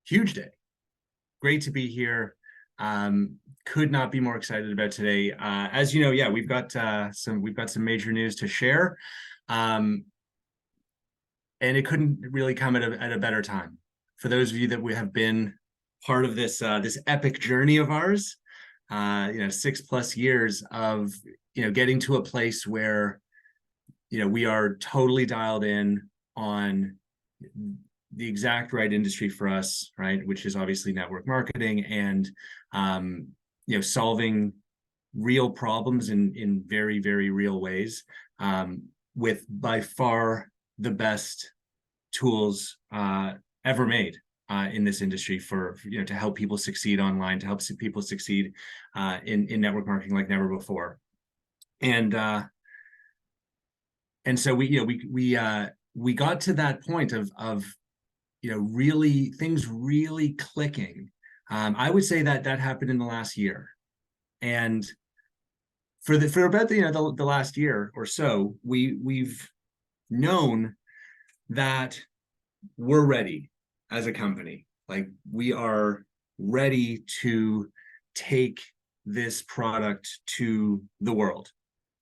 Huge day. Great to be here. Could not be more excited about today. As you know, yeah, we've got some major news to share, and it couldn't really come at a better time. For those of you that we have been part of this this epic journey of ours, 6+ years of getting to a place where we are totally dialed in on the exact right industry for us, right? Which is obviously network marketing and solving real problems in very, very real ways, with by far the best tools ever made in this industry for to help people succeed online, to help people succeed in network marketing like never before. And so we got to that point of really things really clicking. I would say that happened in the last year, and for about the last year or so, we've known that we're ready as a company. Like, we are ready to take this product to the world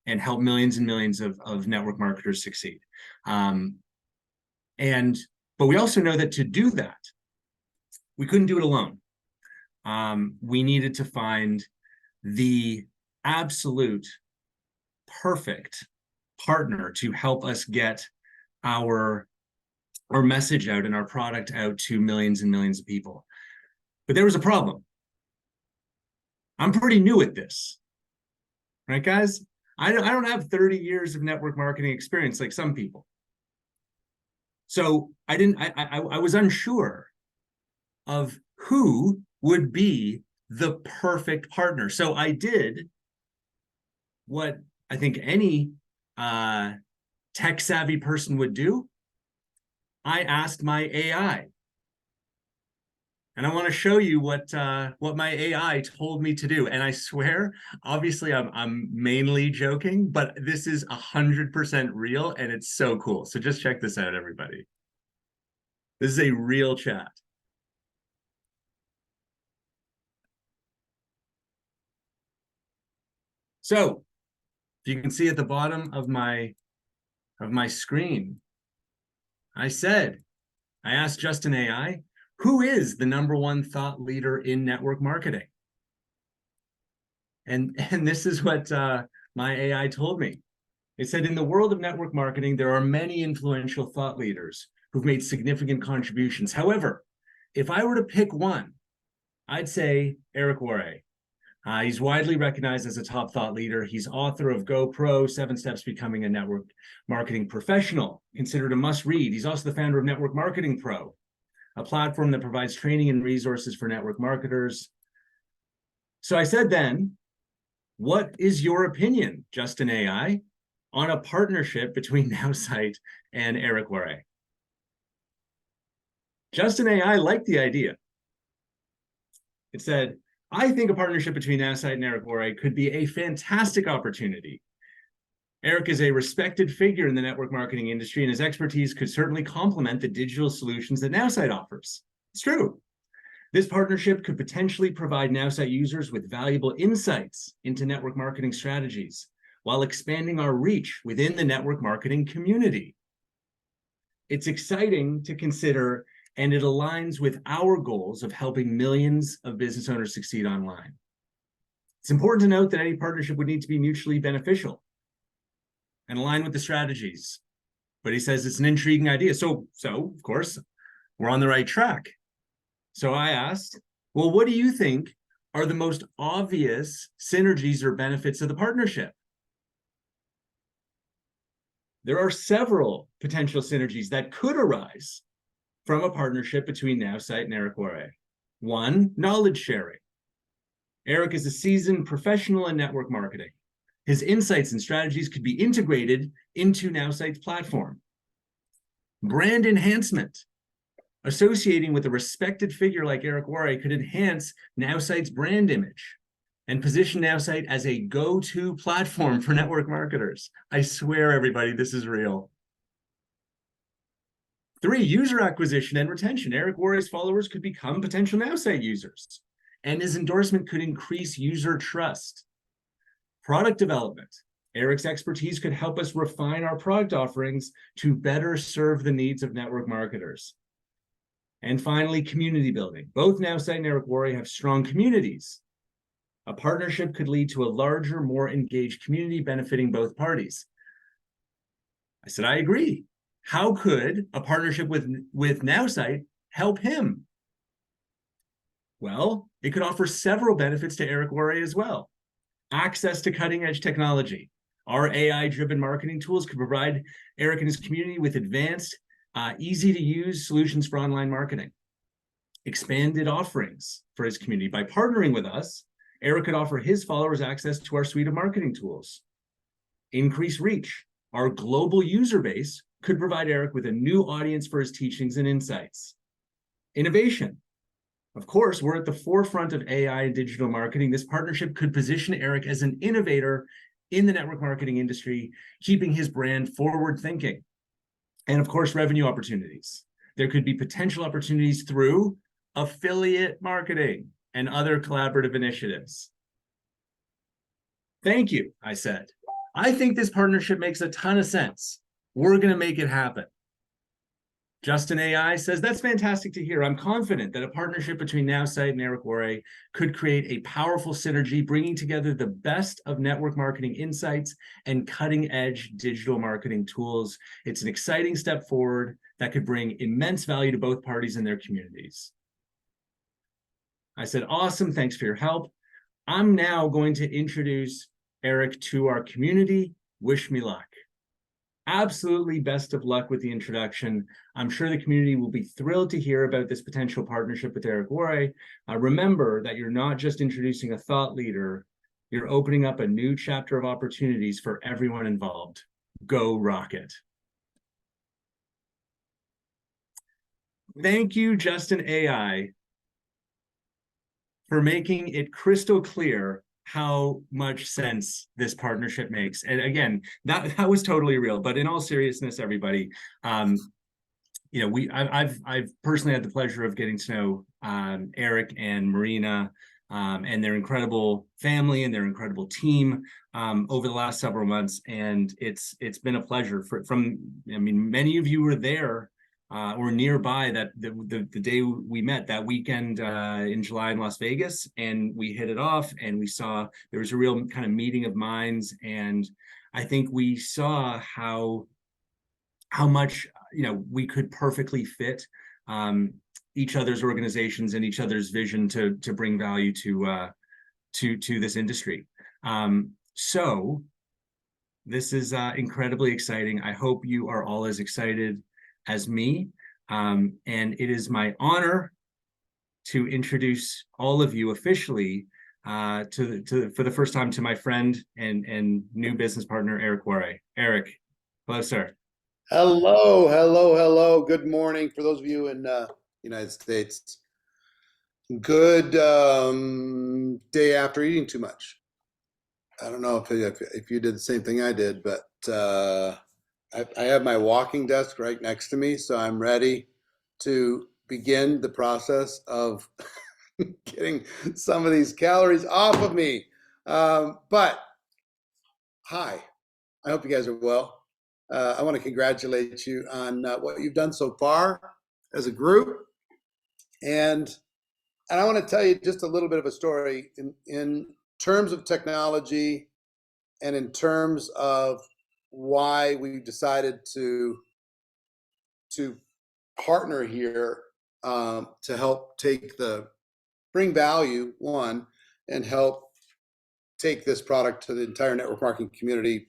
and help millions and millions of network marketers succeed. But we also know that to do that, we couldn't do it alone. We needed to find the absolute perfect partner to help us get our message out and our product out to millions and millions of people. But there was a problem. I'm pretty new at this, right, guys? I don't have 30 years of network marketing experience like some people. So I was unsure of who would be the perfect partner. So I did what I think any tech savvy person would do. I asked my AI, and I want to show you what my AI told me to do. And I swear, obviously, I'm mainly joking, but this is 100% real, and it's so cool. So just check this out, everybody. This is a real chat. So you can see at the bottom of my screen, I asked Justin AI, who is the #1 thought leader in network marketing? And this is what my AI told me. It said, in the world of network marketing, there are many influential thought leaders who've made significant contributions. However, if I were to pick one, I'd say Eric Worre. He's widely recognized as a top thought leader. He's author of Go Pro, 7 Steps Becoming a Network Marketing Professional, considered a must-read. He's also the founder of Network Marketing Pro, a platform that provides training and resources for network marketers. So I said then, what is your opinion, Justin AI, on a partnership between Nowsite and Eric Worre? Justin AI liked the idea. It said, I think a partnership between Nowsite and Eric Worre could be a fantastic opportunity. Eric is a respected figure in the network marketing industry, and his expertise could certainly complement the digital solutions that Nowsite offers. It's true. This partnership could potentially provide Nowsite users with valuable insights into network marketing strategies while expanding our reach within the network marketing community. It's exciting to consider, and it aligns with our goals of helping millions of business owners succeed online. It's important to note that any partnership would need to be mutually beneficial and align with the strategies. But he says it's an intriguing idea. So of course, we're on the right track. So I asked, well, what do you think are the most obvious synergies or benefits of the partnership? There are several potential synergies that could arise from a partnership between Nowsite and Eric Worre. 1, knowledge sharing. Eric is a seasoned professional in network marketing. His insights and strategies could be integrated into Nowsite's platform. Brand enhancement. Associating with a respected figure like Eric Worre could enhance Nowsite's brand image and position Nowsite as a go-to platform for network marketers. I swear, everybody, this is real. 3, user acquisition and retention. Eric Worre's followers could become potential Nowsite users, and his endorsement could increase user trust. Product development. Eric's expertise could help us refine our product offerings to better serve the needs of network marketers. And finally, community building. Both Nowsite and Eric Worre have strong communities. A partnership could lead to a larger, more engaged community benefiting both parties. I said, I agree. How could a partnership with Nowsite help him? Well, it could offer several benefits to Eric Worre as well. Access to cutting-edge technology. Our AI-driven marketing tools could provide Eric and his community with advanced, easy-to-use solutions for online marketing. Expanded offerings for his community. By partnering with us, Eric could offer his followers access to our suite of marketing tools. Increase reach. Our global user base could provide Eric with a new audience for his teachings and insights. Innovation. Of course, we're at the forefront of AI and digital marketing. This partnership could position Eric as an innovator in the network marketing industry, keeping his brand forward-thinking. And of course, revenue opportunities. There could be potential opportunities through affiliate marketing and other collaborative initiatives. Thank you, I said. I think this partnership makes a ton of sense. We're going to make it happen. Justin AI says, that's fantastic to hear. I'm confident that a partnership between Nowsite and Eric Worre could create a powerful synergy, bringing together the best of network marketing insights and cutting-edge digital marketing tools. It's an exciting step forward that could bring immense value to both parties and their communities. I said, awesome, thanks for your help. I'm now going to introduce Eric to our community. Wish me luck. Absolutely best of luck with the introduction. I'm sure the community will be thrilled to hear about this potential partnership with Eric Worre. Remember that you're not just introducing a thought leader, you're opening up a new chapter of opportunities for everyone involved. Go Rocket. Thank you, Justin AI, for making it crystal clear how much sense this partnership makes. And again, that was totally real. But in all seriousness, everybody, you know, I've personally had the pleasure of getting to know Eric and Marina and their incredible family and their incredible team over the last several months, and it's been a pleasure. I mean, many of you were there or nearby that the day we met that weekend in July in Las Vegas, and we hit it off, and we saw there was a real kind of meeting of minds, and I think we saw how much we could perfectly fit each other's organizations and each other's vision to bring value to this industry. So this is incredibly exciting. I hope you are all as excited as me, and it is my honor to introduce all of you officially for the first time to my friend and new business partner, Eric Worre. Eric, hello, sir. Hello, hello, hello. Good morning for those of you in United States. Good day after eating too much. I don't know if you did the same thing I did, but I have my walking desk right next to me, so I'm ready to begin the process of getting some of these calories off of me. But hi, I hope you guys are well. I want to congratulate you on what you've done so far as a group. And I want to tell you just a little bit of a story in terms of technology and in terms of why we decided to partner here to help bring value, one, and help take this product to the entire network marketing community,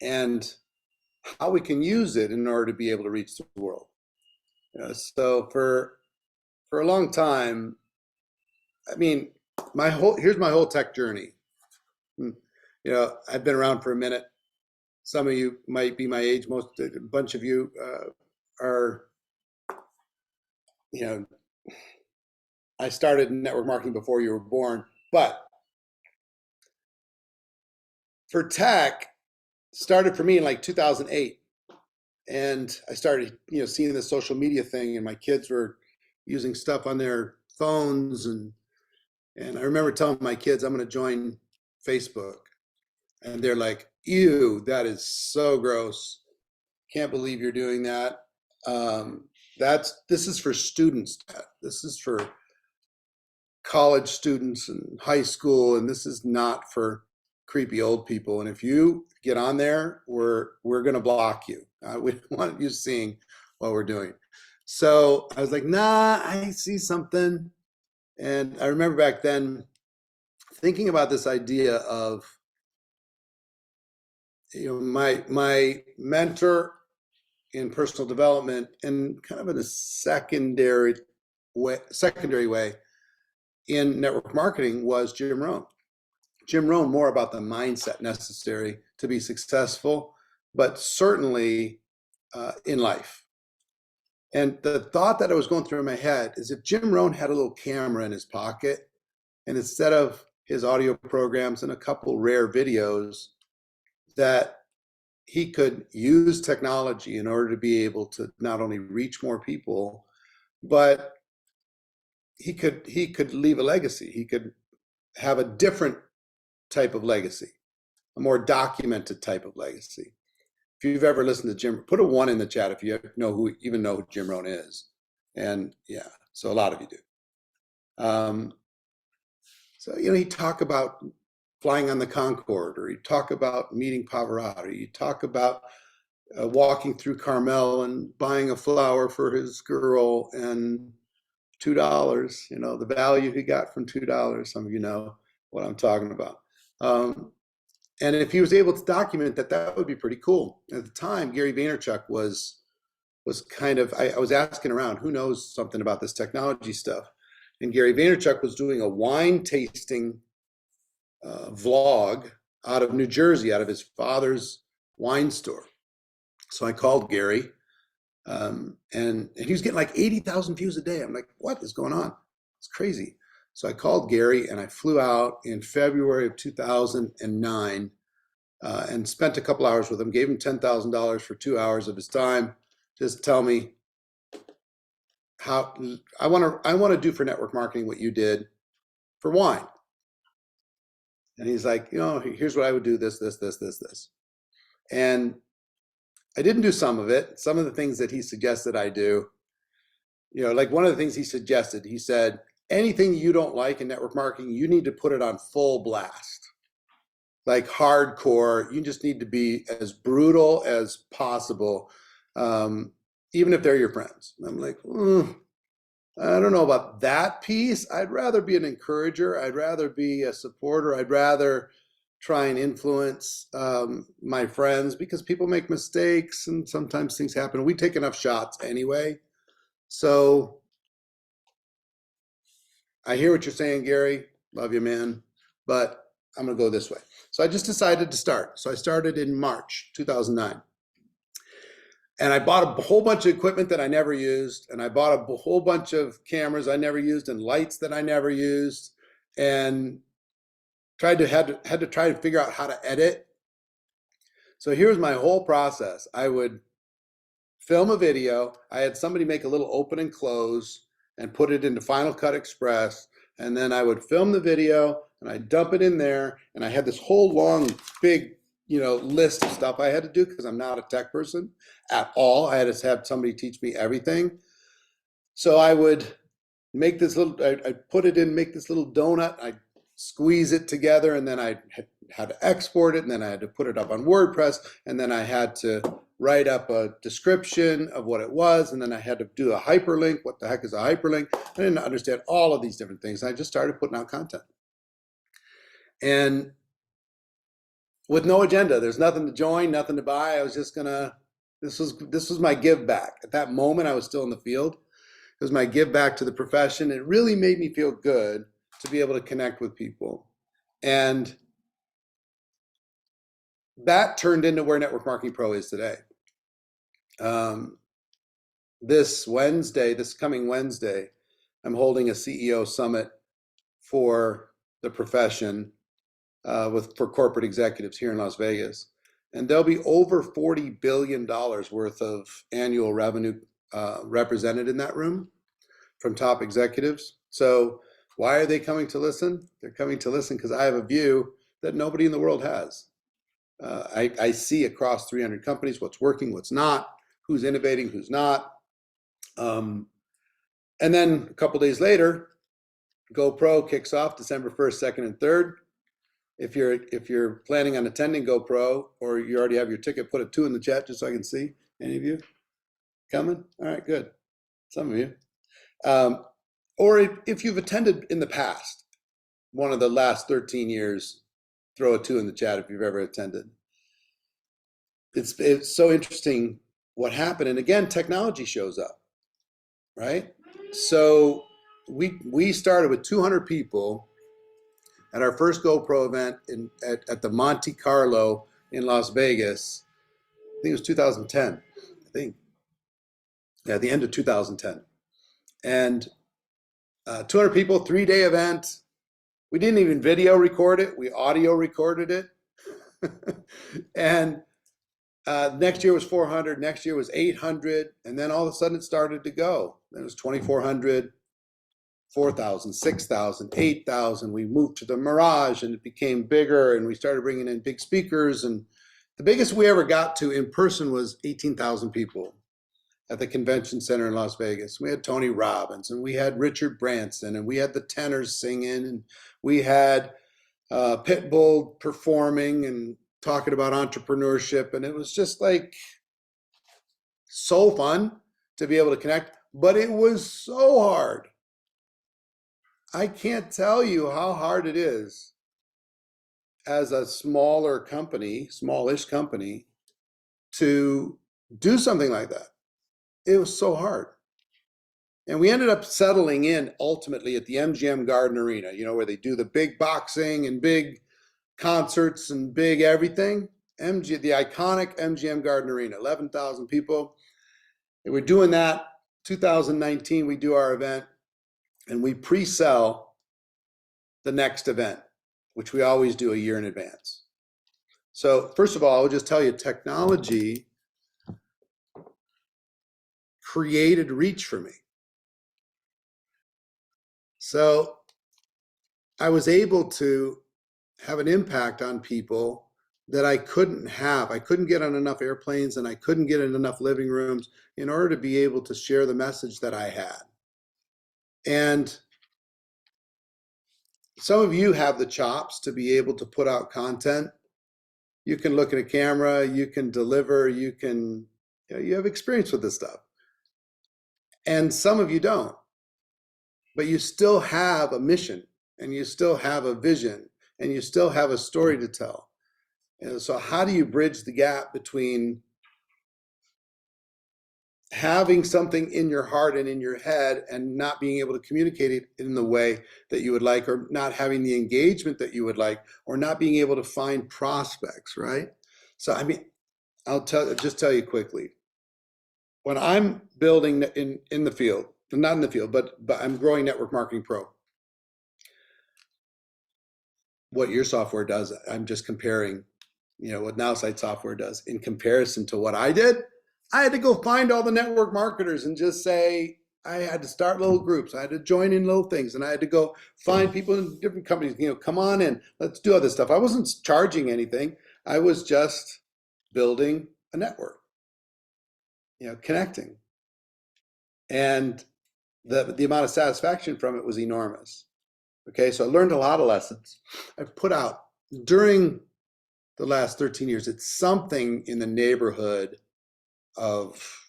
and how we can use it in order to be able to reach the world. So for a long time, I mean, here's my whole tech journey. I've been around for a minute. Some of you might be my age. A bunch of you are, I started in network marketing before you were born. But for tech, started for me in like 2008. And I started, seeing the social media thing, and my kids were using stuff on their phones, and I remember telling my kids, I'm going to join Facebook, and they're like, "Ew, that is so gross. Can't believe you're doing that." This is for students. This is for college students and high school, and this is not for creepy old people. And if you get on there, we're going to block you. We don't want you seeing what we're doing. So I was like, nah, I see something. And I remember back then thinking about this idea of, my mentor in personal development, and kind of in a secondary way in network marketing, was Jim Rohn. Jim Rohn, more about the mindset necessary to be successful, but certainly in life. And the thought that I was going through in my head is, if Jim Rohn had a little camera in his pocket, and instead of his audio programs and a couple rare videos, that he could use technology in order to be able to not only reach more people, but he could leave a legacy. He could have a different type of legacy, a more documented type of legacy. If you've ever listened to Jim, put a 1 in the chat if you even know who Jim Rohn is. And yeah, so a lot of you do. So, he'd talk about flying on the Concorde, or he'd talk about meeting Pavarotti, he'd talk about walking through Carmel and buying a flower for his girl, and $2, the value he got from $2. Some of you know what I'm talking about. And if he was able to document that, that would be pretty cool. At the time, Gary Vaynerchuk was kind of, I was asking around, who knows something about this technology stuff? And Gary Vaynerchuk was doing a wine tasting vlog out of New Jersey, out of his father's wine store. So I called Gary, and he was getting like 80,000 views a day. I'm like, what is going on? It's crazy. So I called Gary, and I flew out in February of 2009 and spent a couple hours with him, gave him $10,000 for 2 hours of his time. Just tell me how I want to do for network marketing what you did for wine. And he's like, here's what I would do, this. And I didn't do some of it. Some of the things that he suggested I do, like one of the things he suggested, he said, anything you don't like in network marketing, you need to put it on full blast, like hardcore. You just need to be as brutal as possible, even if they're your friends. And I'm like, I don't know about that piece. I'd rather be an encourager. I'd rather be a supporter. I'd rather try and influence my friends, because people make mistakes and sometimes things happen. We take enough shots anyway. So I hear what you're saying, Gary. Love you, man. But I'm going to go this way. So I just decided to start. So I started in March 2009. And I bought a whole bunch of equipment that I never used. And I bought a whole bunch of cameras I never used and lights that I never used. And had to try to figure out how to edit. So here's my whole process. I would film a video. I had somebody make a little open and close and put it into Final Cut Express. And then I would film the video and I'd dump it in there. And I had this whole long, big, list of stuff I had to do, because I'm not a tech person at all. I had to have somebody teach me everything. So I would make this little, I'd put it in, make this little donut. I'd squeeze it together, and then I had to export it, and then I had to put it up on WordPress, and then I had to write up a description of what it was, and then I had to do a hyperlink. What the heck is a hyperlink? I didn't understand all of these different things. I just started putting out content. And with no agenda, there's nothing to join, nothing to buy. I was just this was my give back. At that moment, I was still in the field. It was my give back to the profession. It really made me feel good to be able to connect with people. And that turned into where Network Marketing Pro is today. This coming Wednesday, I'm holding a CEO summit for the profession for corporate executives here in Las Vegas. and there'll be over $40 billion worth of annual revenue represented in that room from top executives. So why are they coming to listen? They're coming to listen because I have a view that nobody in the world has. I see across 300 companies what's working, what's not, who's innovating, who's not. And then a couple days later, GoPro kicks off December 1st, 2nd, and 3rd. If you're planning on attending GoPro, or you already have your ticket, put a 2 in the chat just so I can see. Any of you coming? All right, good. Some of you. Or if you've attended in the past, one of the last 13 years, throw a 2 in the chat if you've ever attended. It's so interesting what happened. And again, technology shows up, right? So we started with 200 people at our first GoPro event at the Monte Carlo in Las Vegas. I think it was 2010. I think. Yeah, the end of 2010. And 200 people, 3-day event. We didn't even video record it. We audio recorded it. And next year was 400. Next year was 800. And then all of a sudden it started to go. Then it was 2,400, 4,000, 6,000, 8,000. We moved to the Mirage and it became bigger, and we started bringing in big speakers. And the biggest we ever got to in person was 18,000 people at the convention center in Las Vegas. We had Tony Robbins, and we had Richard Branson, and we had the tenors singing, and we had Pitbull performing and talking about entrepreneurship. And it was just like so fun to be able to connect, but it was so hard. I can't tell you how hard it is as a smaller company, smallish company, to do something like that. It was so hard. And we ended up settling in ultimately at the MGM Garden Arena, where they do the big boxing and big concerts and big everything. The iconic MGM Garden Arena, 11,000 people. And we're doing that. 2019, we do our event, and we pre-sell the next event, which we always do a year in advance. So first of all, I'll just tell you, technology created reach for me. So I was able to have an impact on people that I couldn't have. I couldn't get on enough airplanes, and I couldn't get in enough living rooms in order to be able to share the message that I had. And some of you have the chops to be able to put out content. You can look at a camera, you can deliver, you have experience with this stuff. And some of you don't. But you still have a mission, and you still have a vision, and you still have a story to tell. And so how do you bridge the gap between having something in your heart and in your head and not being able to communicate it in the way that you would like, or not having the engagement that you would like, or not being able to find prospects, right? So, I'll just tell you quickly. When I'm building in the field, not in the field, but I'm growing Network Marketing Pro. What your software does, I'm just comparing, what Nowsite software does in comparison to what I did. I had to go find all the network marketers and just say, I had to start little groups. I had to join in little things, and I had to go find people in different companies, come on in, let's do all this stuff. I wasn't charging anything. I was just building a network, connecting. And the amount of satisfaction from it was enormous. Okay, so I learned a lot of lessons. I put out during the last 13 years, it's something in the neighborhood of,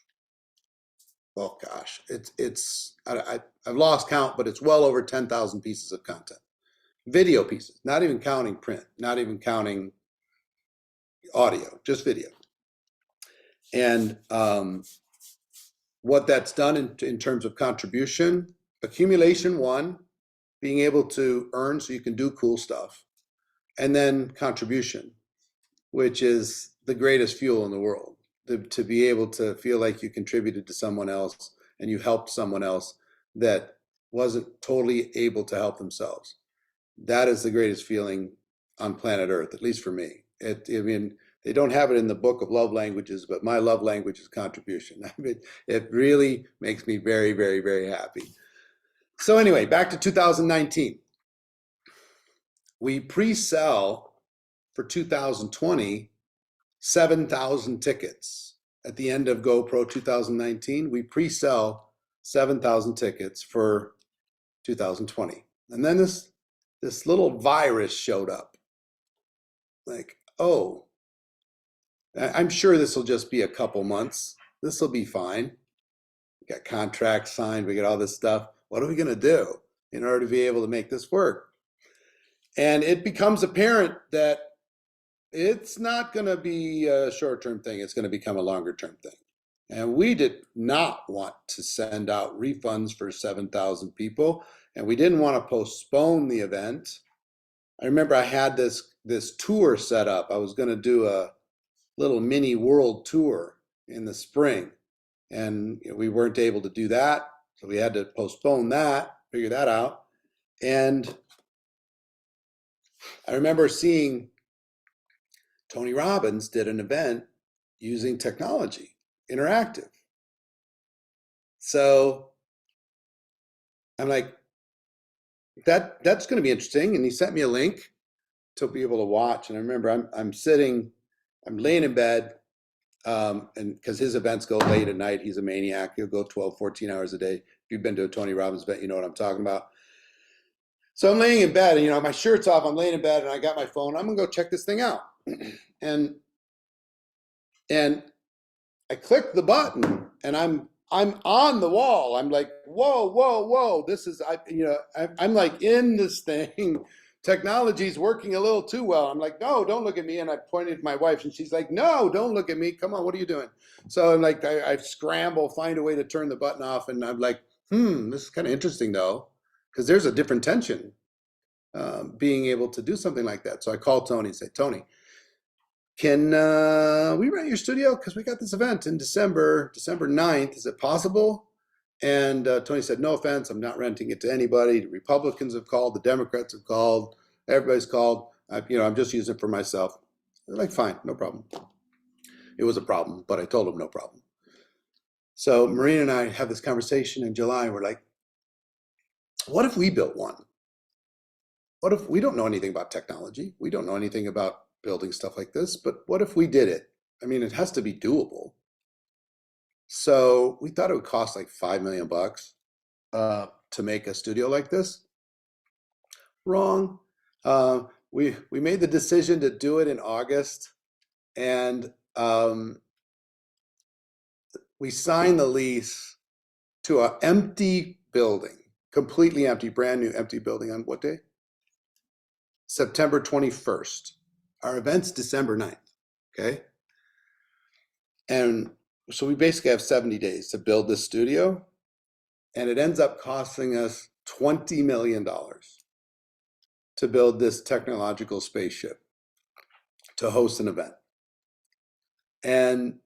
well, gosh, I've lost count, but it's well over 10,000 pieces of content. Video pieces, not even counting print, not even counting audio, just video. And what that's done in terms of contribution, accumulation, one, being able to earn so you can do cool stuff, and then contribution, which is the greatest fuel in the world, to be able to feel like you contributed to someone else and you helped someone else that wasn't totally able to help themselves. That is the greatest feeling on planet Earth, at least for me. They don't have it in the book of love languages, but my love language is contribution. I mean, it really makes me very, very, very happy. So anyway, back to 2019. We pre-sell for 2020 7,000 tickets. At the end of GoPro 2019, we pre-sell 7,000 tickets for 2020. And then this little virus showed up. Like, oh, I'm sure this will just be a couple months. This will be fine. We got contracts signed. We got all this stuff. What are we going to do in order to be able to make this work? And it becomes apparent that it's not going to be a short-term thing. It's going to become a longer-term thing. And we did not want to send out refunds for 7,000 people. And we didn't want to postpone the event. I remember I had this tour set up. I was going to do a little mini world tour in the spring. And we weren't able to do that. So we had to postpone that, figure that out. And I remember seeing Tony Robbins did an event using technology, interactive. So I'm like, that's going to be interesting. And he sent me a link to be able to watch. And I remember I'm laying in bed, and because his events go late at night. He's a maniac. He'll go 12, 14 hours a day. If you've been to a Tony Robbins event, you know what I'm talking about. So I'm laying in bed, and my shirt's off. I'm laying in bed, and I got my phone. I'm gonna go check this thing out. And I click the button, and I'm on the wall. I'm like, whoa, whoa, whoa! This is I'm like in this thing. Technology's working a little too well. I'm like, no, don't look at me. And I pointed at my wife, and she's like, no, don't look at me. Come on, what are you doing? So I'm like, I scramble, find a way to turn the button off, and I'm like, this is kind of interesting though, because there's a different tension being able to do something like that. So I called Tony and say, Tony, can we rent your studio? Because we got this event in December 9th. Is it possible? And Tony said, no offense, I'm not renting it to anybody. The Republicans have called, the Democrats have called, everybody's called. I'm just using it for myself. They're like, fine, no problem. It was a problem, but I told him no problem. So Marina and I have this conversation in July. We're like, what if we built one? What if we don't know anything about technology? We don't know anything about building stuff like this, but what if we did it? I mean, it has to be doable. So we thought it would cost like $5 million to make a studio like this. Wrong. We made the decision to do it in August, and we signed the lease to an empty building, completely empty, brand new empty building on what day? September 21st. Our event's December 9th, okay? And so we basically have 70 days to build this studio, and it ends up costing us $20 million to build this technological spaceship to host an event. And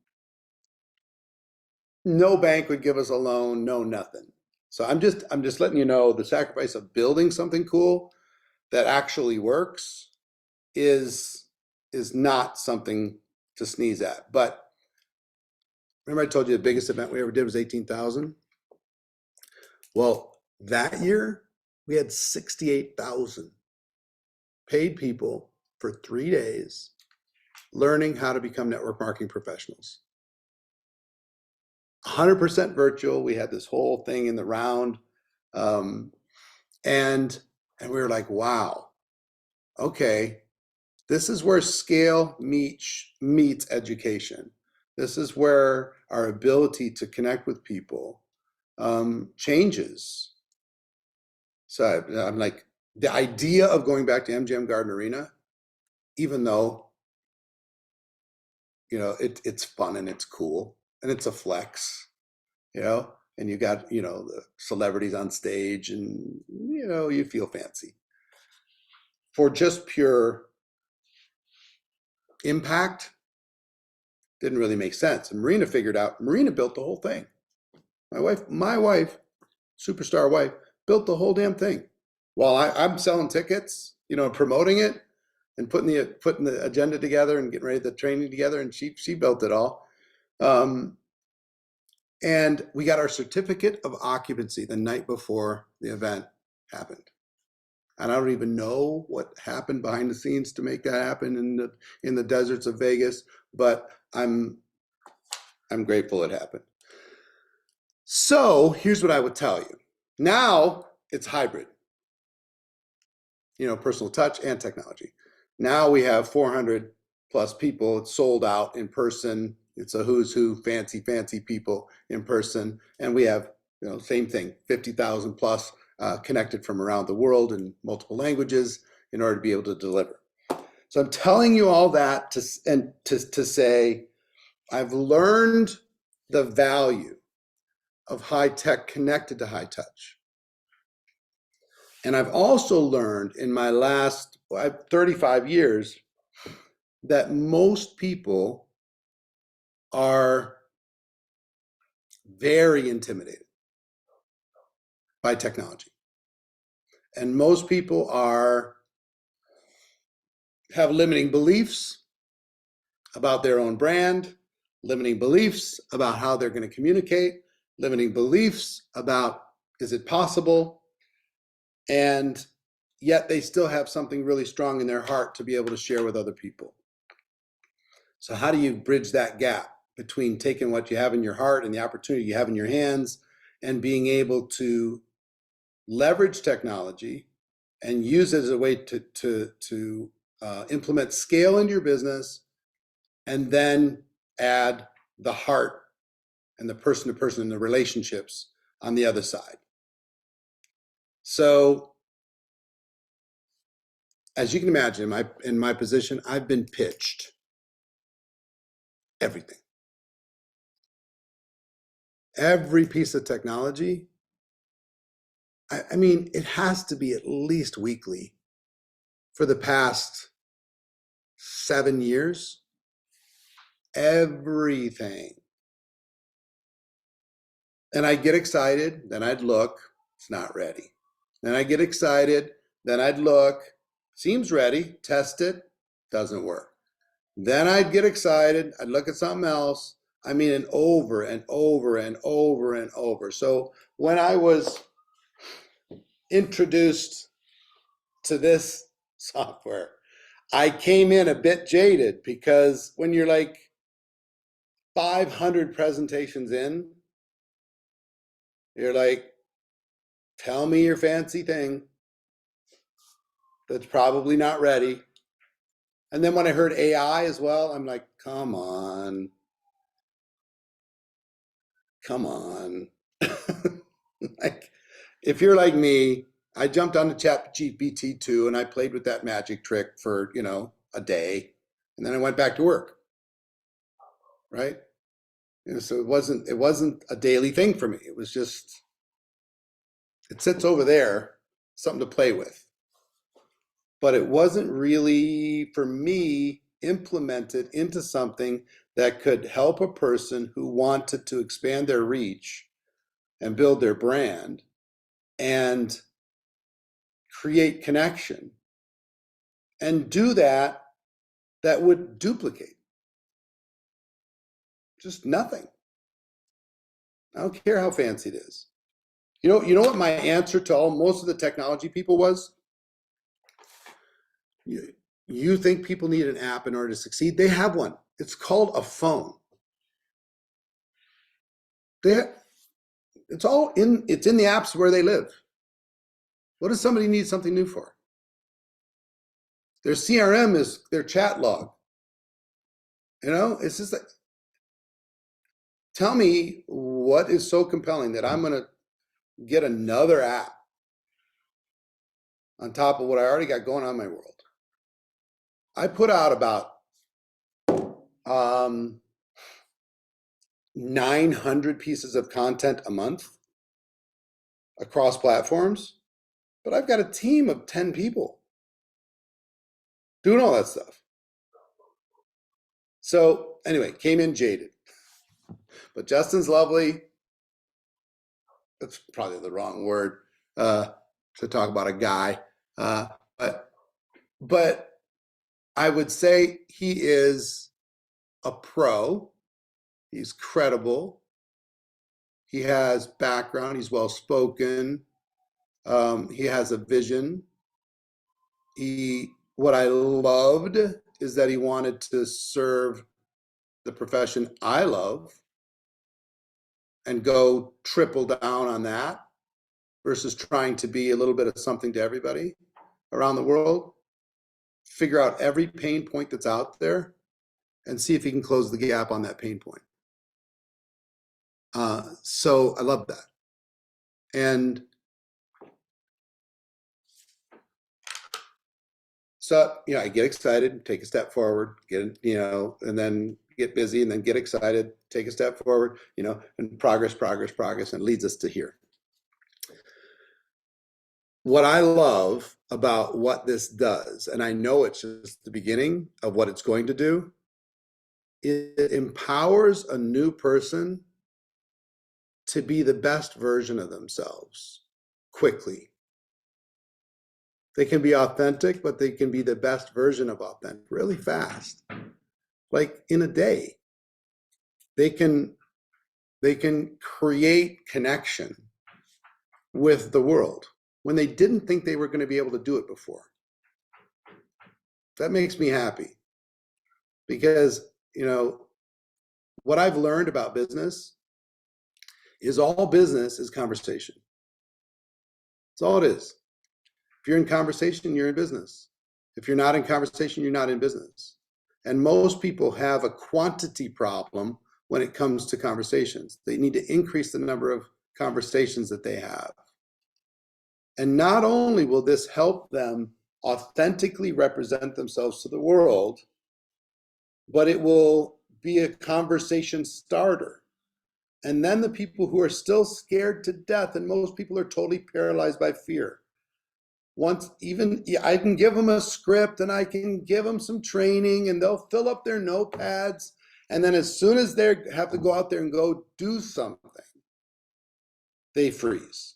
no bank would give us a loan, no nothing. So I'm just letting you know the sacrifice of building something cool that actually works is not something to sneeze at. But remember I told you the biggest event we ever did was 18,000? Well, that year we had 68,000 paid people for 3 days learning how to become network marketing professionals. 100% virtual. We had this whole thing in the round. And we were like, wow, okay, this is where scale meets education. This is where our ability to connect with people changes. So I'm like, the idea of going back to MGM Garden Arena, even though, it's fun and it's cool and it's a flex, and you got, the celebrities on stage and, you feel fancy. For just pure impact, didn't really make sense. And Marina built the whole thing. My wife, superstar wife, built the whole damn thing. While I'm selling tickets, promoting it, and putting the agenda together and getting ready the training together, and she built it all. And we got our certificate of occupancy the night before the event happened. And I don't even know what happened behind the scenes to make that happen in the deserts of Vegas, but I'm grateful it happened. So here's what I would tell you. Now it's hybrid, personal touch and technology. Now we have 400 plus people. It's sold out in person. It's a who's who, fancy people in person. And we have, same thing, 50,000 plus connected from around the world in multiple languages in order to be able to deliver. So I'm telling you all that to say I've learned the value of high tech connected to high touch. And I've also learned in my last 35 years that most people are very intimidated by technology. And most people have limiting beliefs about their own brand, limiting beliefs about how they're going to communicate, limiting beliefs about, is it possible? And yet they still have something really strong in their heart to be able to share with other people. So how do you bridge that gap between taking what you have in your heart and the opportunity you have in your hands and being able to leverage technology and use it as a way to implement scale into your business, and then add the heart and the person to person and the relationships on the other side. So as you can imagine, in my position, I've been pitched everything. Every piece of technology. I mean, it has to be at least weekly for the past 7 years. Everything. And I'd get excited, then I'd look, it's not ready. Then I get excited, then I'd look, seems ready, test it, doesn't work. Then I'd get excited, I'd look at something else. I mean, and over and over and over and over. So when I was introduced to this software, I came in a bit jaded, because when you're like 500 presentations in, you're like, tell me your fancy thing that's probably not ready. And then when I heard AI as well, I'm like, come on. Like, if you're like me, I jumped on the ChatGPT 2 and I played with that magic trick for, a day, and then I went back to work. Right? So it wasn't a daily thing for me. It was just, it sits over there, something to play with. But it wasn't really, for me, implemented into something that could help a person who wanted to expand their reach and build their brand and create connection and do that would duplicate. Just nothing. I don't care how fancy it is. You know what my answer to most of the technology people was? You think people need an app in order to succeed? They have one. It's called a phone. It's in the apps where they live. What does somebody need something new for? Their CRM is their chat log. It's just like, tell me what is so compelling that I'm going to get another app on top of what I already got going on in my world. I put out about 900 pieces of content a month across platforms, but I've got a team of 10 people doing all that stuff. So anyway, came in jaded. But Justin's lovely. That's probably the wrong word to talk about a guy. But I would say he is a pro. He's credible. He has background. He's well spoken. He has a vision. What I loved is that he wanted to serve the profession I love and go triple down on that versus trying to be a little bit of something to everybody around the world. Figure out every pain point that's out there and see if he can close the gap on that pain point. So I love that. And so, I get excited, take a step forward, and then get busy and then get excited, take a step forward, and progress, and it leads us to here. What I love about what this does, and I know it's just the beginning of what it's going to do, it empowers a new person to be the best version of themselves quickly. They can be authentic, but they can be the best version of authentic really fast. Like in a day, they can create connection with the world when they didn't think they were going to be able to do it before. That makes me happy because, what I've learned about business is all business is conversation. That's all it is. If you're in conversation, you're in business. If you're not in conversation, you're not in business. And most people have a quantity problem when it comes to conversations. They need to increase the number of conversations that they have. And not only will this help them authentically represent themselves to the world, but it will be a conversation starter. And then the people who are still scared to death, and most people are totally paralyzed by fear. I can give them a script and I can give them some training and they'll fill up their notepads. And then as soon as they have to go out there and go do something, they freeze.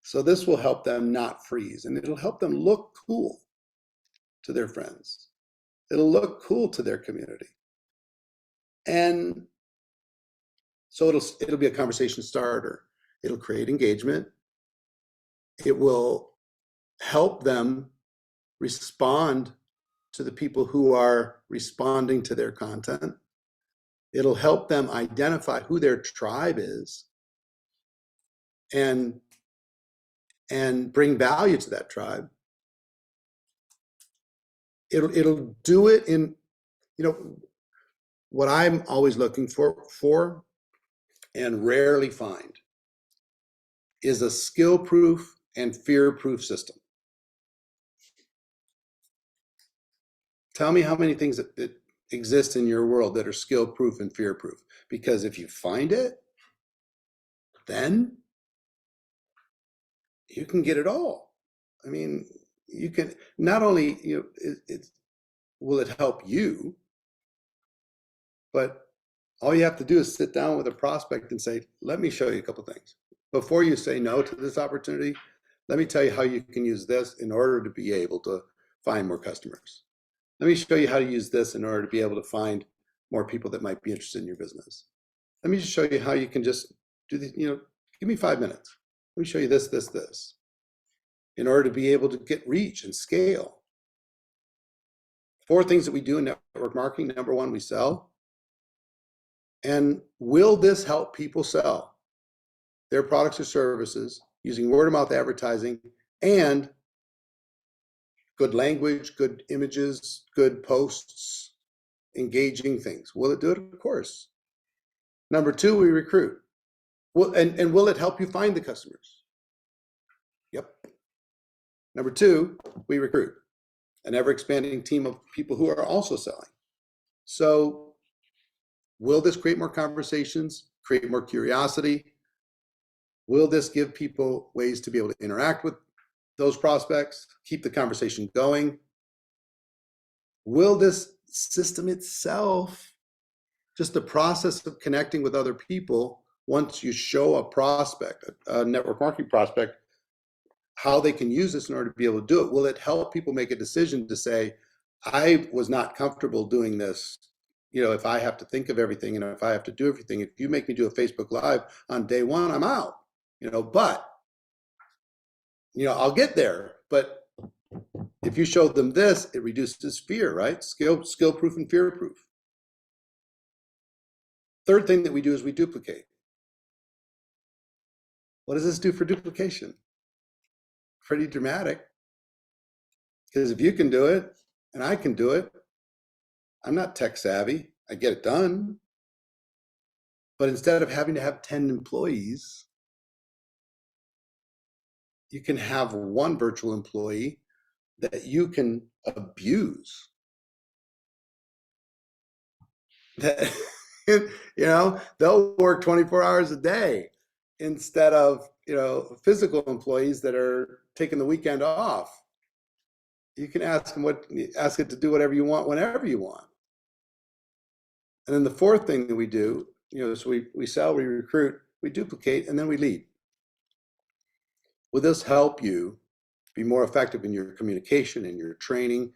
So this will help them not freeze, and it'll help them look cool to their friends. It'll look cool to their community. And so it'll be a conversation starter. It'll create engagement. It will help them respond to the people who are responding to their content. It'll help them identify who their tribe is and bring value to that tribe. It'll do it in, what I'm always looking for and rarely find is a skill-proof and fear-proof system. Tell me how many things that exist in your world that are skill-proof and fear-proof. Because if you find it, then you can get it all. I mean, you can not only, will it help you, but all you have to do is sit down with a prospect and say, let me show you a couple things. Before you say no to this opportunity, let me tell you how you can use this in order to be able to find more customers. Let me show you how to use this in order to be able to find more people that might be interested in your business. Let me just show you how you can just do this, give me 5 minutes. Let me show you this, in order to be able to get reach and scale. 4 things that we do in network marketing. Number 1, we sell. And will this help people sell their products or services using word of mouth advertising and good language, good images, good posts, engaging things? Will it do it? Of course. Number 2, we recruit. And will it help you find the customers? Yep. Number 2, we recruit an ever-expanding team of people who are also selling. So will this create more conversations, create more curiosity? Will this give people ways to be able to interact with those prospects, keep the conversation going? Will this system itself, just the process of connecting with other people, once you show a prospect, a network marketing prospect, how they can use this in order to be able to do it, will it help people make a decision to say, I was not comfortable doing this. If I have to think of everything and if I have to do everything, if you make me do a Facebook Live on day one, I'm out. But I'll get there. But if you show them this, it reduces fear, right? Skill proof and fear proof. Third thing that we do is we duplicate. What does this do for duplication? Pretty dramatic. Because if you can do it and I can do it, I'm not tech savvy. I get it done. But instead of having to have 10 employees, you can have one virtual employee that you can abuse. That they'll work 24 hours a day instead of physical employees that are taking the weekend off. You can ask it to do whatever you want whenever you want. And then the fourth thing that we do, so we sell, we recruit, we duplicate, and then we lead. Will this help you be more effective in your communication, in your training,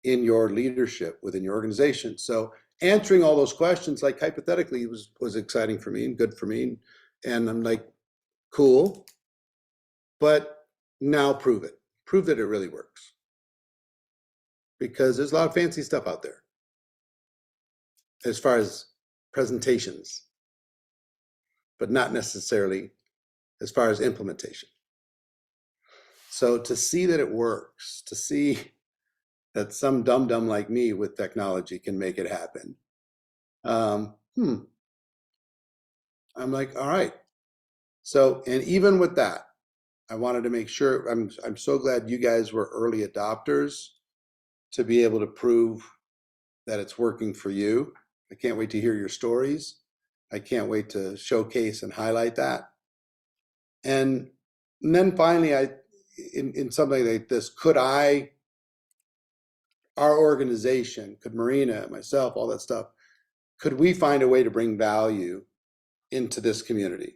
in your leadership within your organization? So answering all those questions, like hypothetically, was exciting for me and good for me. And I'm like, cool, but now prove it. Prove that it really works. Because there's a lot of fancy stuff out there as far as presentations, but not necessarily as far as implementation. So to see that it works, to see that some dum-dum like me with technology can make it happen, I'm like, all right. So, and even with that, I wanted to make sure, I'm so glad you guys were early adopters to be able to prove that it's working for you. I can't wait to hear your stories. I can't wait to showcase and highlight that. And then finally, in something like this, our organization, could Marina, myself, all that stuff, could we find a way to bring value into this community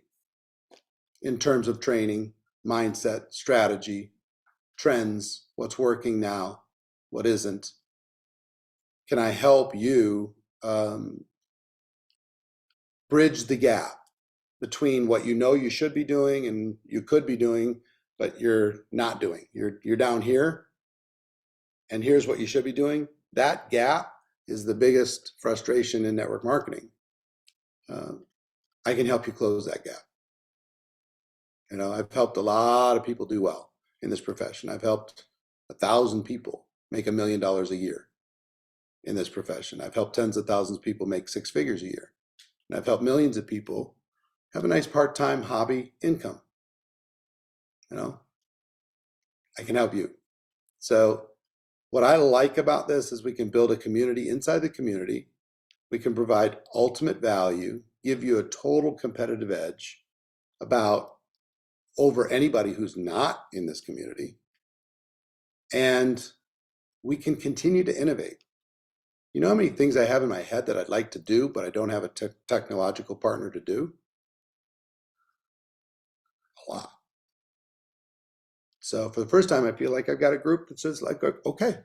in terms of training, mindset, strategy, trends, what's working now, what isn't? Can I help you bridge the gap between what you should be doing and you could be doing, but you're not doing? You're down here, and here's what you should be doing. That gap is the biggest frustration in network marketing. I can help you close that gap. I've helped a lot of people do well in this profession. I've helped 1,000 people make $1 million a year in this profession. I've helped tens of thousands of people make 6 figures a year. And I've helped millions of people have a nice part-time hobby income. I can help you. So what I like about this is we can build a community inside the community. We can provide ultimate value, give you a total competitive edge over anybody who's not in this community. And we can continue to innovate. You know how many things I have in my head that I'd like to do, but I don't have a technological partner to do? A lot. So for the first time, I feel like I've got a group that says, like, okay,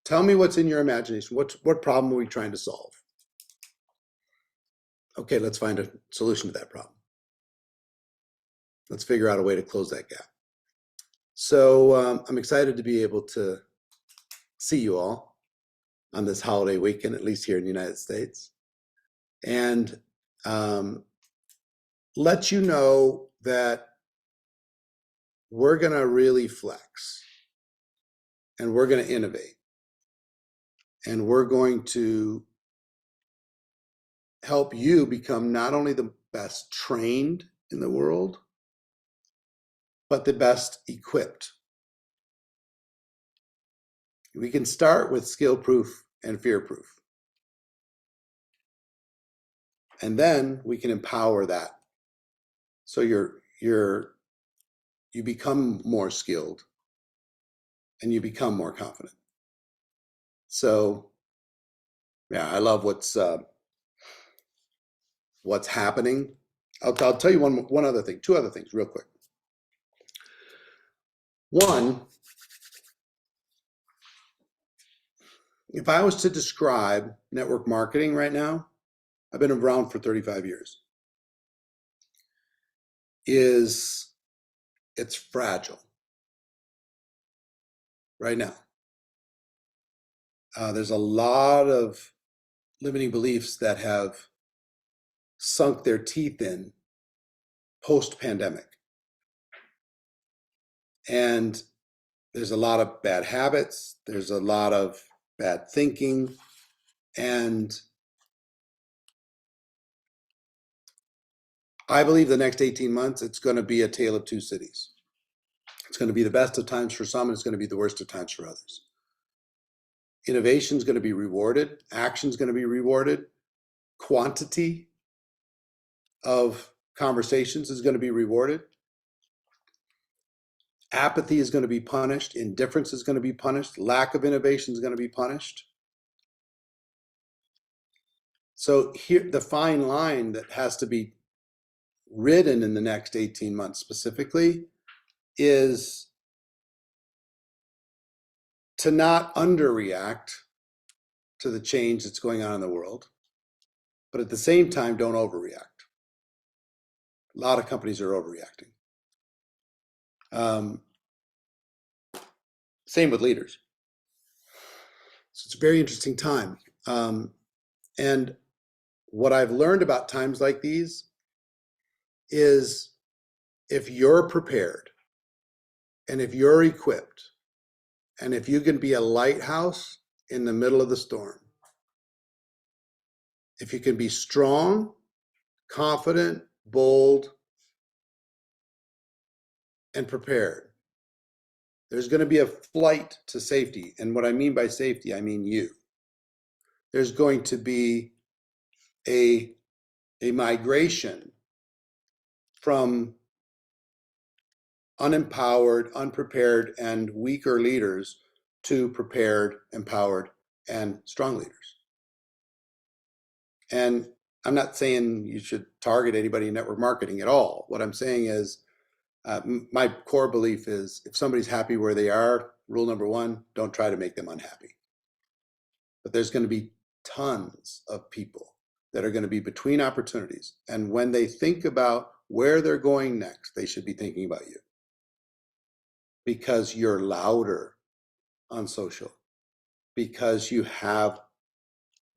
tell me what's in your imagination. What problem are we trying to solve? Okay, let's find a solution to that problem. Let's figure out a way to close that gap. So I'm excited to be able to see you all on this holiday weekend, at least here in the United States, and let you know that we're going to really flex, and we're going to innovate, and we're going to help you become not only the best trained in the world, but the best equipped. We can start with skill proof and fear proof. And then we can empower that. So you become more skilled and you become more confident. So yeah, I love what's happening. I'll tell you one other thing, 2 other things real quick. One, If I was to describe network marketing right now, I've been around for 35 years, it's fragile right now. There's a lot of limiting beliefs that have sunk their teeth in post-pandemic. And there's a lot of bad habits, there's a lot of bad thinking, and I believe the next 18 months, it's going to be a tale of two cities. It's going to be the best of times for some, and it's going to be the worst of times for others. Innovation is going to be rewarded. Action is going to be rewarded. Quantity of conversations is going to be rewarded. Apathy is going to be punished. Indifference is going to be punished. Lack of innovation is going to be punished. So here, the fine line that has to be ridden in the next 18 months specifically is to not underreact to the change that's going on in the world, but at the same time, don't overreact. A lot of companies are overreacting. Same with leaders. So it's a very interesting time. And what I've learned about times like these is if you're prepared and if you're equipped and if you can be a lighthouse in the middle of the storm, if you can be strong, confident, bold, and prepared, there's going to be a flight to safety. And what I mean by safety, I mean you. There's going to be a migration from unempowered, unprepared, and weaker leaders to prepared, empowered, and strong leaders. And I'm not saying you should target anybody in network marketing at all. What I'm saying is my core belief is if somebody's happy where they are, rule number one, don't try to make them unhappy. But there's going to be tons of people that are going to be between opportunities. And when they think about where they're going next, they should be thinking about you. Because you're louder on social, because you have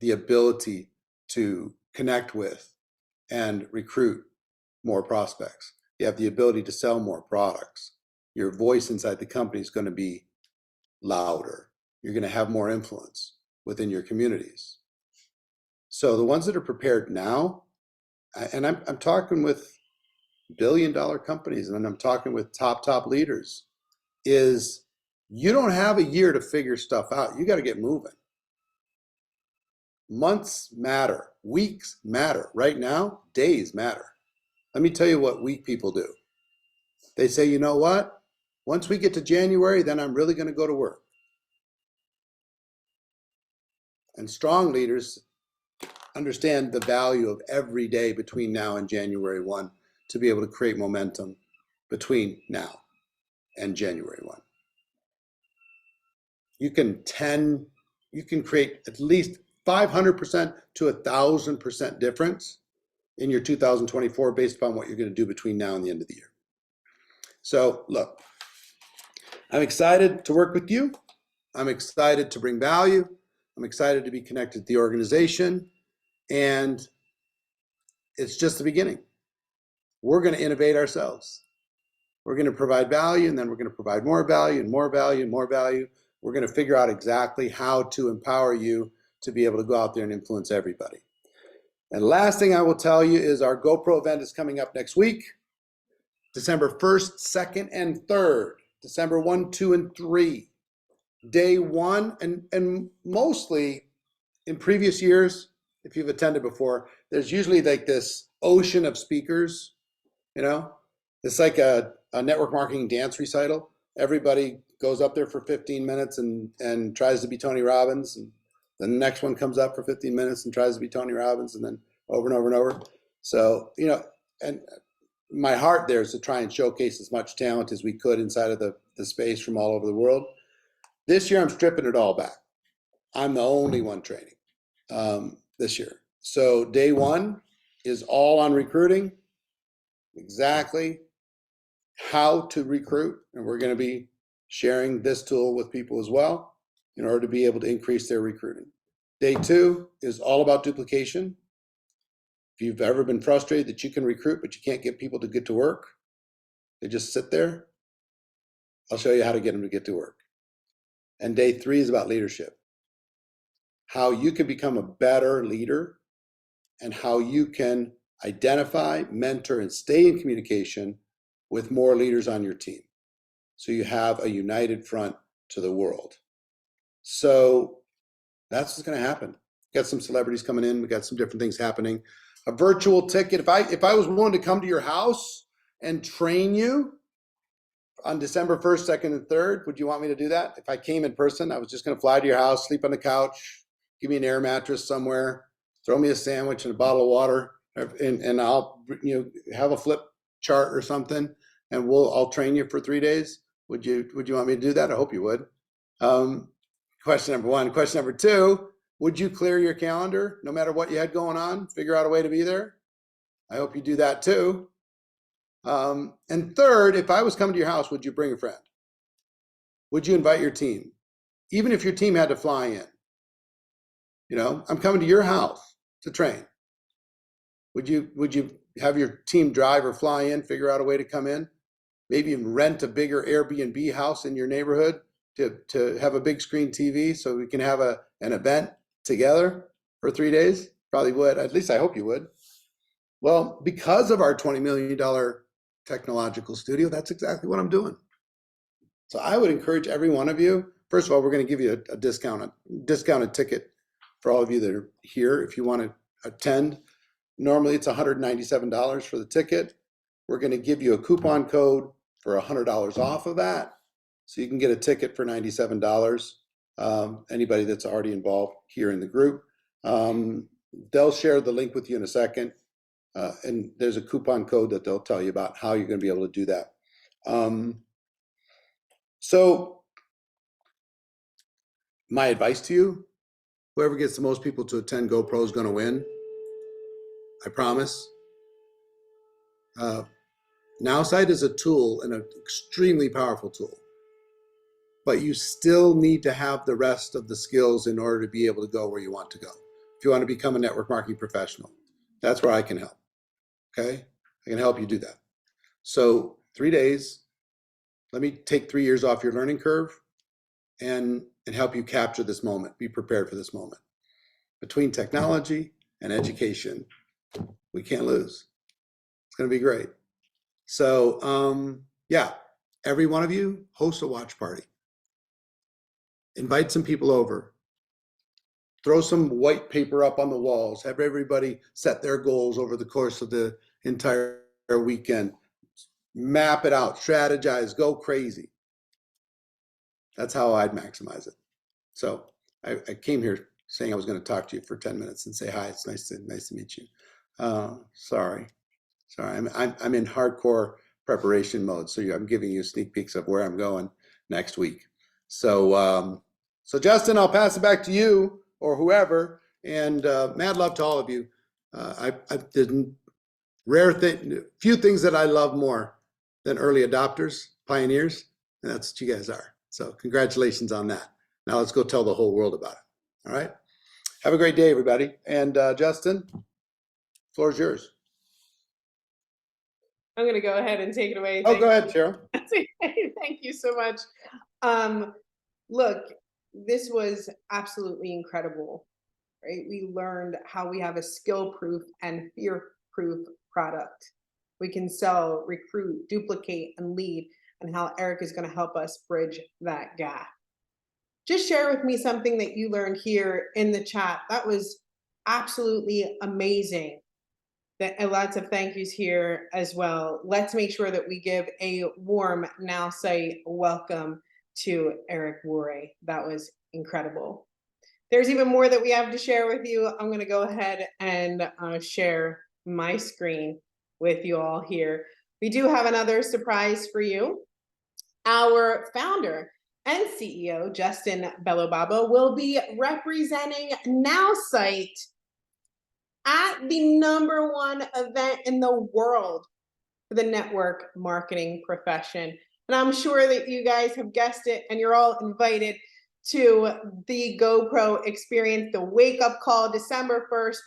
the ability to connect with and recruit more prospects. You have the ability to sell more products. Your voice inside the company is going to be louder. You're going to have more influence within your communities. So the ones that are prepared now, and I'm talking with billion-dollar companies, and I'm talking with top leaders, is you don't have a year to figure stuff out. You got to get moving. Months matter. Weeks matter. Right now, days matter. Let me tell you what weak people do. They say, you know what? Once we get to January, then I'm really going to go to work. And strong leaders understand the value of every day between now and January 1 to be able to create momentum between now and January 1. You can create at least 500% to 1,000% difference in your 2024 based upon what you're going to do between now and the end of the year. So look, I'm excited to work with you. I'm excited to bring value. I'm excited to be connected to the organization. And it's just the beginning. We're going to innovate ourselves. We're going to provide value, and then we're going to provide more value and more value and more value. We're going to figure out exactly how to empower you to be able to go out there and influence everybody. And last thing I will tell you is our GoPro event is coming up next week, December 1st, 2nd, and 3rd, December 1, 2, and 3. Day one, and mostly in previous years, if you've attended before, there's usually like this ocean of speakers, you know? It's like a network marketing dance recital. Everybody goes up there for 15 minutes and tries to be Tony Robbins, and then the next one comes up for 15 minutes and tries to be Tony Robbins, and then over and over and over. So, you know, and my heart there is to try and showcase as much talent as we could inside of the space from all over the world. This year, I'm stripping it all back. I'm the only one training this year. So day one is all on recruiting, exactly how to recruit. And we're going to be sharing this tool with people as well in order to be able to increase their recruiting. Day two is all about duplication. If you've ever been frustrated that you can recruit, but you can't get people to get to work, they just sit there, I'll show you how to get them to get to work. And day three is about leadership. How you can become a better leader and how you can identify, mentor, and stay in communication with more leaders on your team. So you have a united front to the world. So that's what's going to happen. Got some celebrities coming in. We got some different things happening. A virtual ticket. If I was willing to come to your house and train you on December 1st, 2nd, and 3rd, would you want me to do that? If I came in person, I was just going to fly to your house, sleep on the couch, give me an air mattress somewhere, throw me a sandwich and a bottle of water, and I'll have a flip chart or something, and I'll train you for 3 days. Would you want me to do that? I hope you would. Question number one. Question number two, would you clear your calendar no matter what you had going on? Figure out a way to be there? I hope you do that too. And third, if I was coming to your house, would you bring a friend? Would you invite your team? Even if your team had to fly in. I'm coming to your house to train. Would you have your team drive or fly in, figure out a way to come in? Maybe even rent a bigger Airbnb house in your neighborhood to have a big screen TV so we can have an event together for 3 days? Probably would. At least I hope you would. Well, because of our $20 million technological studio, that's exactly what I'm doing. So I would encourage every one of you. First of all, we're going to give you a discounted ticket for all of you that are here. If you want to attend, normally it's $197 for the ticket. We're going to give you a coupon code for $100 off of that. So you can get a ticket for $97. Anybody that's already involved here in the group. They'll share the link with you in a second. And there's a coupon code that they'll tell you about how you're going to be able to do that. So my advice to you, whoever gets the most people to attend GoPro is going to win. I promise. Nowsite is a tool and an extremely powerful tool. But you still need to have the rest of the skills in order to be able to go where you want to go. If you want to become a network marketing professional, that's where I can help. Okay? I can help you do that. So 3 days, let me take 3 years off your learning curve and help you capture this moment. Be prepared for this moment. Between technology and education, we can't lose. It's going to be great. So, yeah, every one of you host a watch party. Invite some people over. Throw some white paper up on the walls. Have everybody set their goals over the course of the entire weekend. Map it out, strategize, go crazy. That's how I'd maximize it. So I came here saying I was going to talk to you for 10 minutes and say hi. It's nice to meet you. Sorry, I'm in hardcore preparation mode. So I'm giving you sneak peeks of where I'm going next week. So Justin, I'll pass it back to you or whoever. And mad love to all of you. There's few things that I love more than early adopters, pioneers, and that's what you guys are. So congratulations on that. Now let's go tell the whole world about it. All right. Have a great day, everybody. And Justin, floor is yours. I'm going to go ahead and take it away. Oh, go ahead, Cheryl. Thank you so much. Look, this was absolutely incredible, right? We learned how we have a skill-proof and fear-proof product. We can sell, recruit, duplicate, and lead, and how Eric is going to help us bridge that gap. Just share with me something that you learned here in the chat. That was absolutely amazing. Lots of thank yous here as well. Let's make sure that we give a warm Nowsite welcome to Eric Worre. That was incredible. There's even more that we have to share with you. I'm going to go ahead and share my screen with you all here. We do have another surprise for you. Our founder and CEO Justin Bellobaba will be representing Nowsite at the #1 event in the world for the network marketing profession. And I'm sure that you guys have guessed it, and you're all invited to the GoPro Experience, the wake up call, December 1st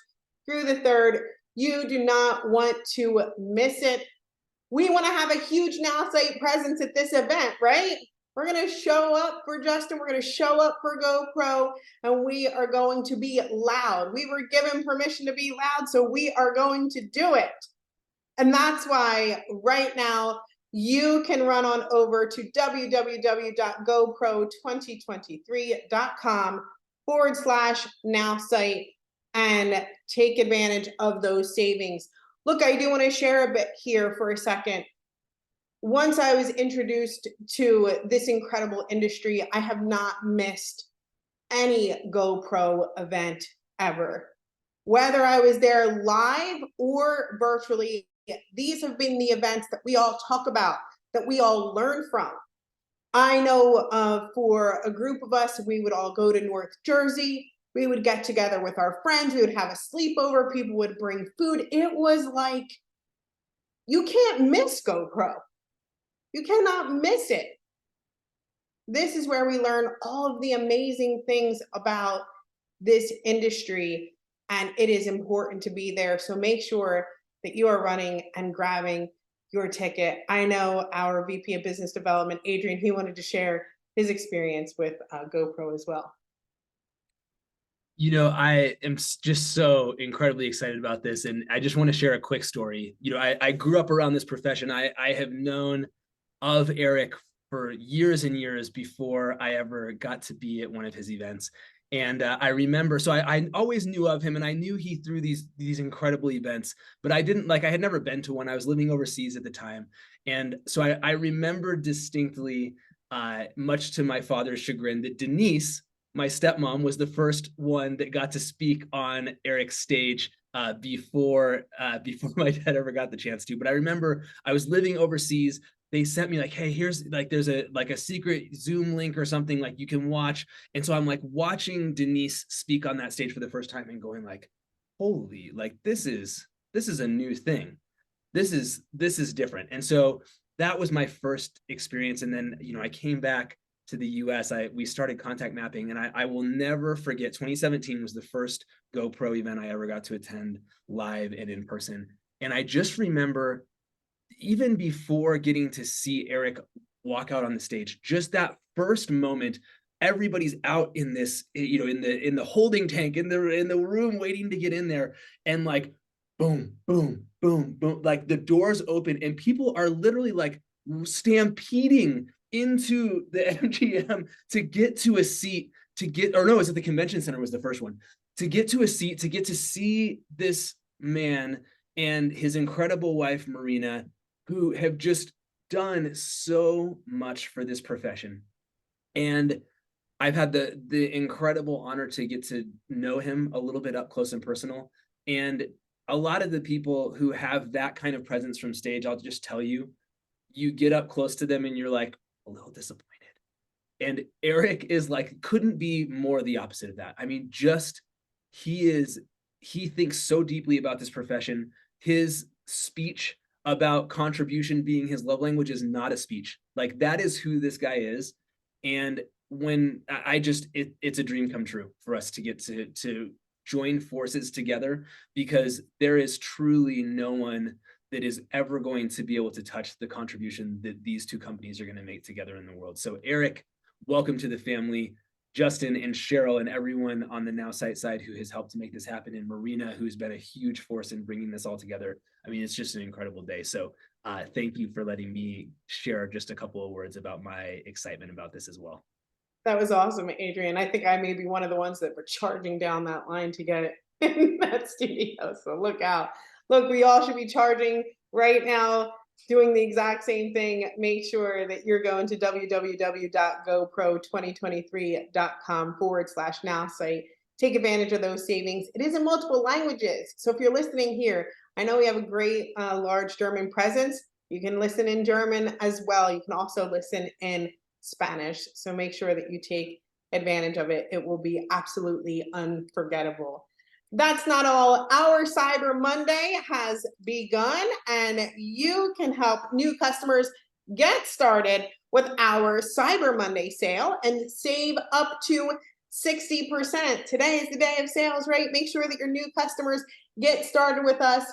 through the 3rd. You do not want to miss it. We want to have a huge Nowsite presence at this event, right? We're going to show up for Justin. We're going to show up for GoPro, and we are going to be loud. We were given permission to be loud, so we are going to do it. And that's why right now you can run on over to www.gopro2023.com/Nowsite and take advantage of those savings. Look, I do want to share a bit here for a second. Once I was introduced to this incredible industry, I have not missed any GoPro event ever. Whether I was there live or virtually, these have been the events that we all talk about, that we all learn from. I know for a group of us, we would all go to North Jersey. We would get together with our friends. We would have a sleepover. People would bring food. It was like, you can't miss GoPro. You cannot miss it. This is where we learn all of the amazing things about this industry, and it is important to be there. So make sure that you are running and grabbing your ticket. I know our VP of Business Development, Adrian, he wanted to share his experience with GoPro as well. You know, I am just so incredibly excited about this. And I just want to share a quick story. You know, I grew up around this profession. I have known of Eric for years and years before I ever got to be at one of his events. And I remember, so I always knew of him, and I knew he threw these incredible events, but I had never been to one. I was living overseas at the time. And so I remember distinctly, much to my father's chagrin, that Denise, my stepmom, was the first one that got to speak on Eric's stage before my dad ever got the chance to. But I remember I was living overseas. They sent me like, hey, here's like, there's a secret Zoom link or something like you can watch. And so I'm like watching Denise speak on that stage for the first time and going like, holy, like this is a new thing. This is different. And so that was my first experience. And then, you know, I came back to the US. We started contact mapping, and I will never forget, 2017 was the first GoPro event I ever got to attend live and in person. And I just remember, even before getting to see Eric walk out on the stage, just that first moment, everybody's out in this, you know, in the holding tank, in the room waiting to get in there, and like boom, boom, boom, boom, like the doors open and people are literally like stampeding into the MGM to get to a seat, or no, it was at the convention center was the first one, to get to a seat, to get to see this man and his incredible wife, Marina, who have just done so much for this profession. And I've had the incredible honor to get to know him a little bit up close and personal. And a lot of the people who have that kind of presence from stage, I'll just tell you, you get up close to them and you're like a little disappointed. And Eric is like, couldn't be more the opposite of that. I mean, just, he thinks so deeply about this profession. His speech about contribution being his love language is not a speech. Like, that is who this guy is. And when it's a dream come true for us to get to join forces together, because there is truly no one that is ever going to be able to touch the contribution that these two companies are going to make together in the world. So Eric, welcome to the family. Justin and Cheryl and everyone on the Nowsite side who has helped to make this happen, and Marina, who's been a huge force in bringing this all together. I mean, it's just an incredible day. So thank you for letting me share just a couple of words about my excitement about this as well. That was awesome, Adrian. I think I may be one of the ones that were charging down that line to get in that studio. So look out. Look, we all should be charging right now, doing the exact same thing. Make sure that you're going to www.gopro2023.com/Nowsite. Take advantage of those savings. It is in multiple languages. So if you're listening here, I know we have a great large German presence. You can listen in German as well. You can also listen in Spanish. So make sure that you take advantage of it. It will be absolutely unforgettable. That's not all. Our Cyber Monday has begun, and you can help new customers get started with our Cyber Monday sale and save up to 60%. Today is the day of sales, right? Make sure that your new customers get started with us.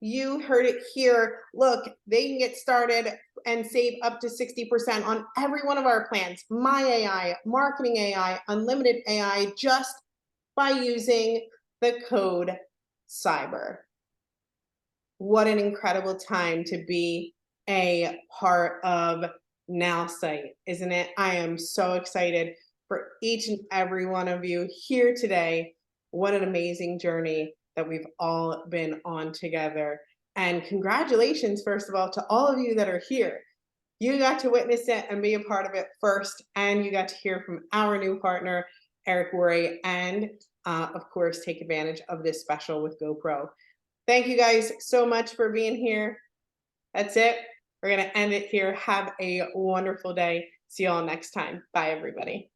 You heard it here. Look, they can get started and save up to 60% on every one of our plans. My AI, Marketing AI, Unlimited AI, just by using the code CYBER. What an incredible time to be a part of Nowsite, isn't it? I am so excited for each and every one of you here today. What an amazing journey that we've all been on together. And congratulations, first of all, to all of you that are here. You got to witness it and be a part of it first, and you got to hear from our new partner, Eric Worre, and of course, take advantage of this special with GoPro. Thank you guys so much for being here. That's it. We're going to end it here. Have a wonderful day. See you all next time. Bye, everybody.